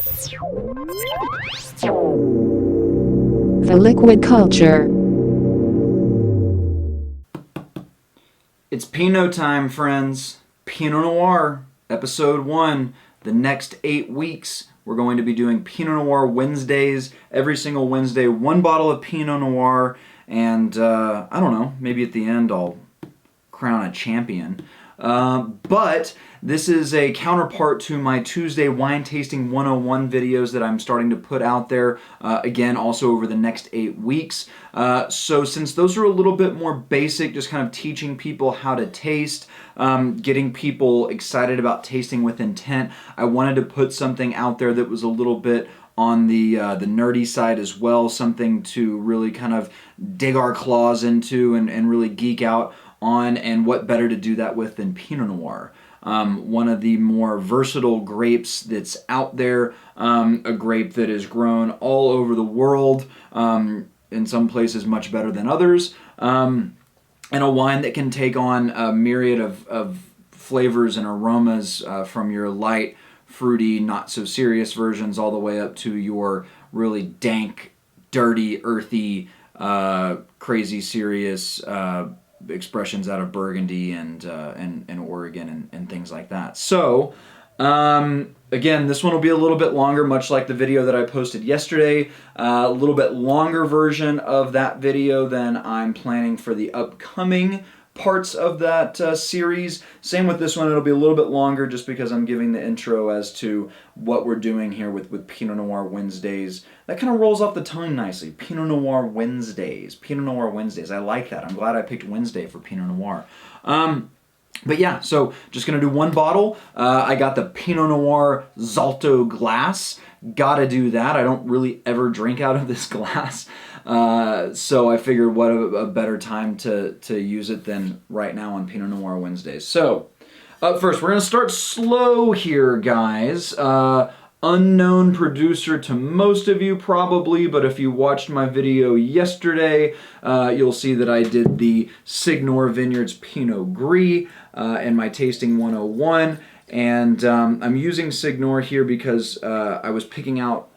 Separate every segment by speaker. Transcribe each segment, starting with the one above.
Speaker 1: The liquid culture.
Speaker 2: It's Pinot time, friends. Pinot Noir, episode 1. The next 8 weeks, we're going to be doing Pinot Noir Wednesdays. Every single Wednesday, one bottle of Pinot Noir. And, I don't know, maybe at the end I'll crown a champion. But this is a counterpart to my Tuesday Wine Tasting 101 videos that I'm starting to put out there, again, also over the next 8 weeks. So since those are a little bit more basic, just kind of teaching people how to taste, getting people excited about tasting with intent, I wanted to put something out there that was a little bit on the nerdy side as well, something to really kind of dig our claws into and really geek out on, and what better to do that with than Pinot Noir. One of the more versatile grapes that's out there, a grape that is grown all over the world, in some places much better than others, and a wine that can take on a myriad of flavors and aromas, from your light, fruity, not so serious versions all the way up to your really dank, dirty, earthy, crazy serious expressions out of Burgundy and Oregon and things like that. So, again, this one will be a little bit longer, much like the video that I posted yesterday. A little bit longer version of that video than I'm planning for the upcoming parts of that series. Same with this one, it'll be a little bit longer just because I'm giving the intro as to what we're doing here with Pinot Noir Wednesdays. That kind of rolls off the tongue nicely. Pinot Noir Wednesdays. Pinot Noir Wednesdays. I like that. I'm glad I picked Wednesday for Pinot Noir. But yeah, so just going to do one bottle. I got the Pinot Noir Zalto glass. Gotta do that. I don't really ever drink out of this glass. So I figured what a better time to use it than right now on Pinot Noir Wednesdays. So, up first, we're going to start slow here, guys. Unknown producer to most of you probably, but if you watched my video yesterday, you'll see that I did the Signor Vineyards Pinot Gris in my Tasting 101. And I'm using Signor here because I was picking out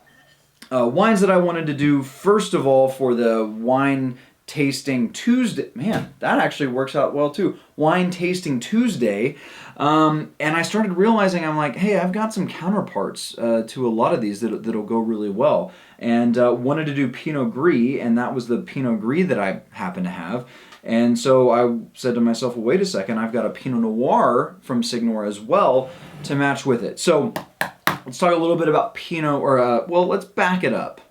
Speaker 2: wines that I wanted to do, first of all, for the Wine Tasting Tuesday. Man, that actually works out well too. Wine Tasting Tuesday. And I started realizing, I'm like, hey, I've got some counterparts to a lot of these that'll go really well. And wanted to do Pinot Gris, and that was the Pinot Gris that I happen to have. And so I said to myself, well, wait a second, I've got a Pinot Noir from Signor as well to match with it. So let's talk a little bit about Pinot, or well, let's back it up.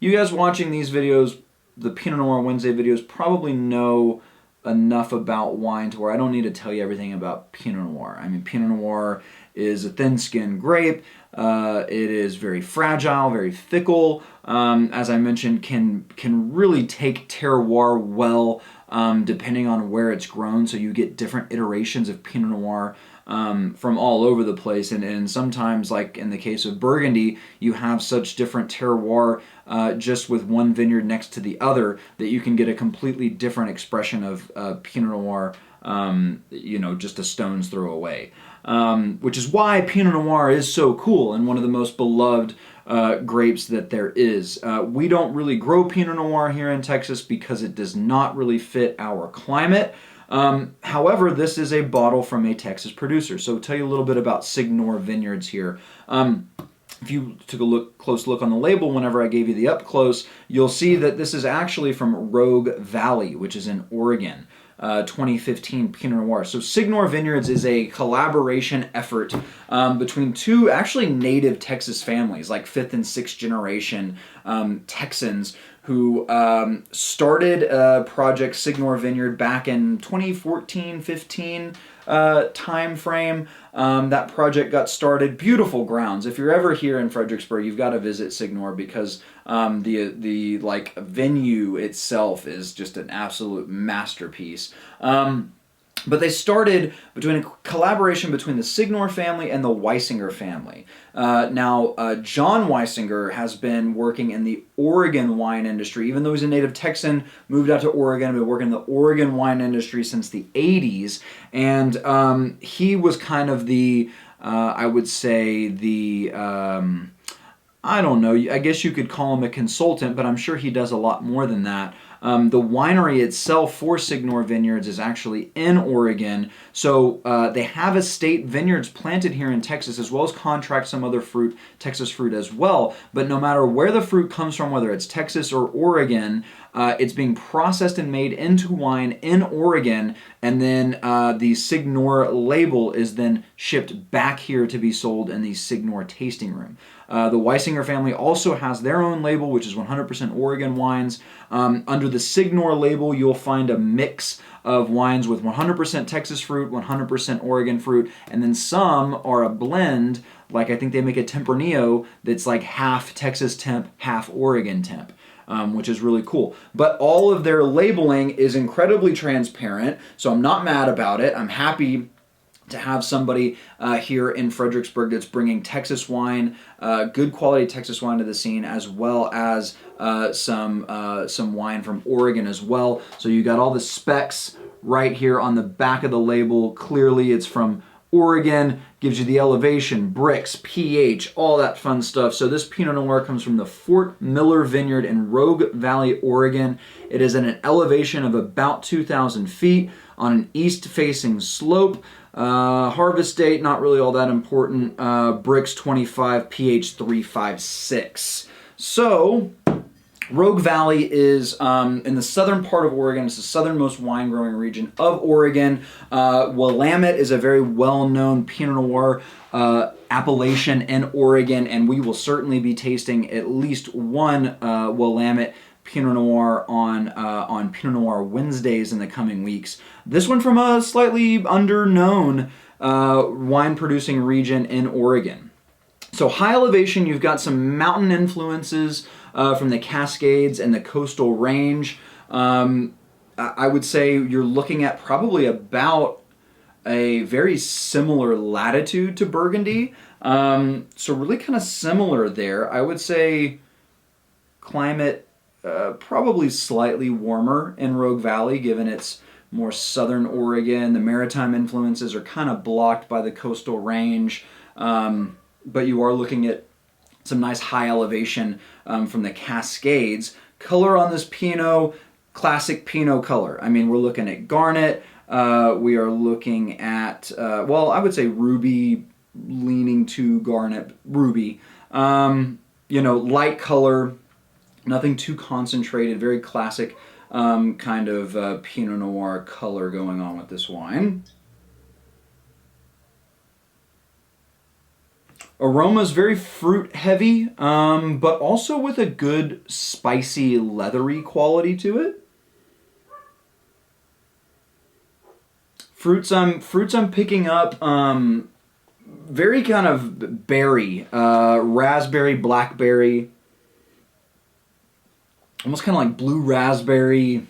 Speaker 2: You guys watching these videos, the Pinot Noir Wednesday videos, probably know enough about wine to where I don't need to tell you everything about Pinot Noir. I mean, Pinot Noir is a thin-skinned grape. It is very fragile, very fickle. As I mentioned, can really take terroir well, depending on where it's grown. So you get different iterations of Pinot Noir from all over the place, and sometimes, like in the case of Burgundy, you have such different terroir just with one vineyard next to the other that you can get a completely different expression of Pinot Noir, just a stone's throw away. Which is why Pinot Noir is so cool and one of the most beloved grapes that there is. We don't really grow Pinot Noir here in Texas because it does not really fit our climate. However, this is a bottle from a Texas producer. So I'll tell you a little bit about Signor Vineyards here. If you took a close look on the label whenever I gave you the up close, you'll see that this is actually from Rogue Valley, which is in Oregon. 2015 Pinot Noir. So Signor Vineyards is a collaboration effort between two actually native Texas families, like 5th and 6th generation Texans, who started Project Signor Vineyard back in 2014-15 time frame. That project got started. Beautiful grounds. If you're ever here in Fredericksburg, you've got to visit Signor because the like venue itself is just an absolute masterpiece. But they started between a collaboration between the Signor family and the Weisinger family. Now, John Weisinger has been working in the Oregon wine industry. Even though he's a native Texan, moved out to Oregon, been working in the Oregon wine industry since the 80s. And he was kind of the, I would say, the I don't know, I guess you could call him a consultant, but I'm sure he does a lot more than that. The winery itself for Signor Vineyards is actually in Oregon, so they have estate vineyards planted here in Texas, as well as contract some other fruit, Texas fruit as well. But no matter where the fruit comes from, whether it's Texas or Oregon, it's being processed and made into wine in Oregon, and then the Signor label is then shipped back here to be sold in the Signor tasting room. The Weisinger family also has their own label, which is 100% Oregon wines. Under the Signor label, you'll find a mix of wines with 100% Texas fruit, 100% Oregon fruit, and then some are a blend, like I think they make a Tempranillo that's like half Texas temp, half Oregon temp. Which is really cool. But all of their labeling is incredibly transparent, so I'm not mad about it. I'm happy to have somebody here in Fredericksburg that's bringing Texas wine, good quality Texas wine to the scene, as well as some wine from Oregon as well. So you got all the specs right here on the back of the label. Clearly it's from Oregon, gives you the elevation, bricks, pH, all that fun stuff. So this Pinot Noir comes from the Fort Miller Vineyard in Rogue Valley, Oregon. It is at an elevation of about 2,000 feet on an east-facing slope. Harvest date, not really all that important. Bricks 25, pH 356. So, Rogue Valley is in the southern part of Oregon. It's the southernmost wine growing region of Oregon. Willamette is a very well-known Pinot Noir appellation in Oregon, and we will certainly be tasting at least one Willamette Pinot Noir on Pinot Noir Wednesdays in the coming weeks. This one from a slightly underknown wine-producing region in Oregon. So high elevation, you've got some mountain influences from the Cascades and the coastal range. I would say you're looking at probably about a very similar latitude to Burgundy. So really kind of similar there. I would say climate probably slightly warmer in Rogue Valley, given its more southern Oregon. The maritime influences are kind of blocked by the coastal range. But you are looking at some nice high elevation from the Cascades. Color on this Pinot, classic Pinot color. I mean, we're looking at garnet. We are looking at, well, I would say ruby leaning to garnet, ruby. Light color, nothing too concentrated, very classic kind of Pinot Noir color going on with this wine. Aroma is very fruit heavy, but also with a good spicy, leathery quality to it. Fruits I'm picking up, very kind of berry, raspberry, blackberry, almost kind of like blue raspberry,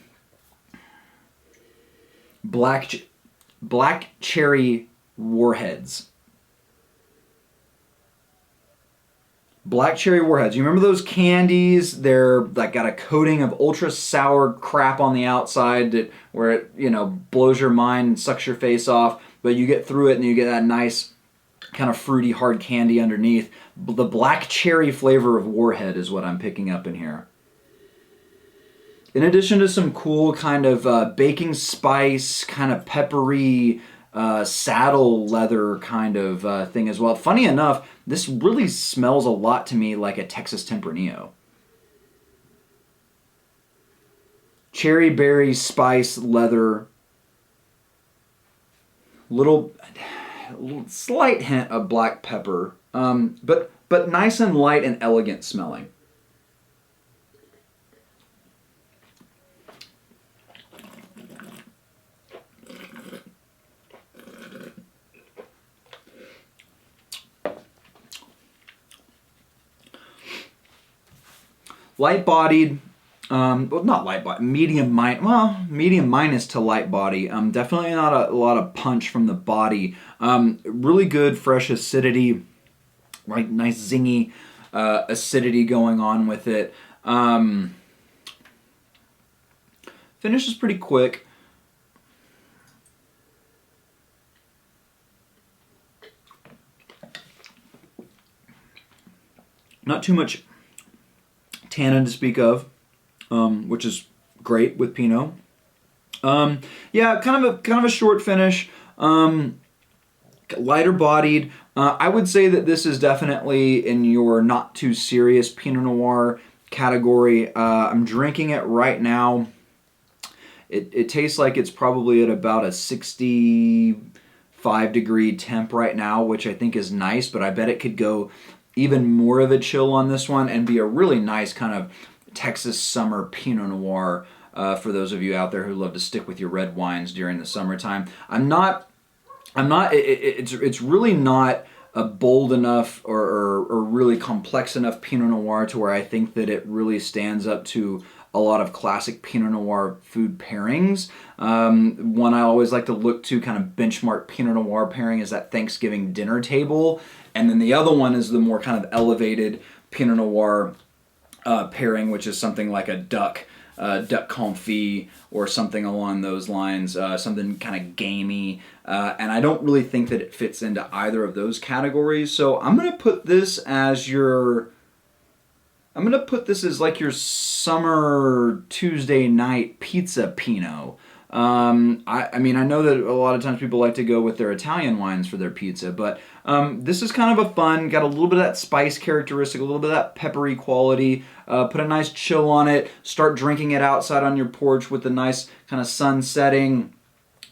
Speaker 2: black cherry warheads. Black cherry warheads. You remember those candies? They're like got a coating of ultra sour crap on the outside where it blows your mind and sucks your face off, but you get through it and you get that nice kind of fruity hard candy underneath. The black cherry flavor of warhead is what I'm picking up in here. In addition to some cool kind of baking spice, kind of peppery, saddle leather kind of thing as well. Funny enough, this really smells a lot to me like a Texas Tempranillo. Cherry berry, spice, leather, little slight hint of black pepper, but nice and light and elegant smelling. Light-bodied, well, not light-bodied, medium minus to light body. Definitely not a lot of punch from the body. Really good fresh acidity, right? Nice zingy acidity going on with it. Finish is pretty quick. Not too much tannin to speak of, which is great with Pinot. Yeah, kind of a short finish, lighter bodied. I would say that this is definitely in your not too serious Pinot Noir category. I'm drinking it right now. It tastes like it's probably at about a 65-degree temp right now, which I think is nice, but I bet it could go even more of a chill on this one and be a really nice kind of Texas summer Pinot Noir for those of you out there who love to stick with your red wines during the summertime. It's really not a bold enough or really complex enough Pinot Noir to where I think that it really stands up to a lot of classic Pinot Noir food pairings. One I always like to look to kind of benchmark Pinot Noir pairing is that Thanksgiving dinner table. And then the other one is the more kind of elevated Pinot Noir pairing, which is something like a duck confit or something along those lines, something kind of gamey. And I don't really think that it fits into either of those categories. So I'm going to put this as like your summer Tuesday night pizza Pinot. I mean, I know that a lot of times people like to go with their Italian wines for their pizza, but this is kind of a fun, got a little bit of that spice characteristic, a little bit of that peppery quality. Put a nice chill on it. Start drinking it outside on your porch with the nice kind of sun setting,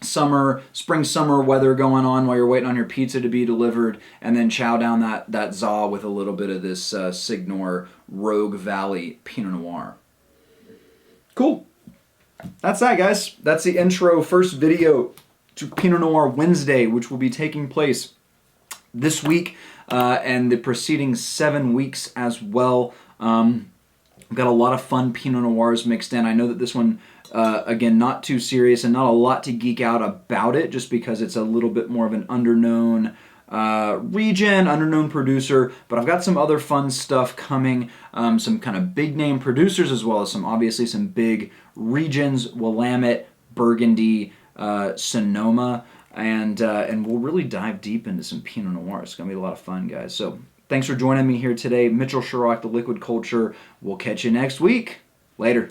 Speaker 2: spring summer weather going on while you're waiting on your pizza to be delivered, and then chow down that za with a little bit of this Signor Rogue Valley Pinot Noir. Cool. That's that, guys. That's the intro, first video to Pinot Noir Wednesday, which will be taking place this week and the preceding 7 weeks as well. We've got a lot of fun Pinot Noirs mixed in. I know that this one, again, not too serious and not a lot to geek out about it just because it's a little bit more of an underknown region, underknown producer, but I've got some other fun stuff coming, some kind of big name producers as well as obviously some big regions, Willamette, Burgundy, Sonoma, and we'll really dive deep into some Pinot Noir. It's going to be a lot of fun, guys. So thanks for joining me here today. Mitchell Sherrock, The Liquid Culture. We'll catch you next week. Later.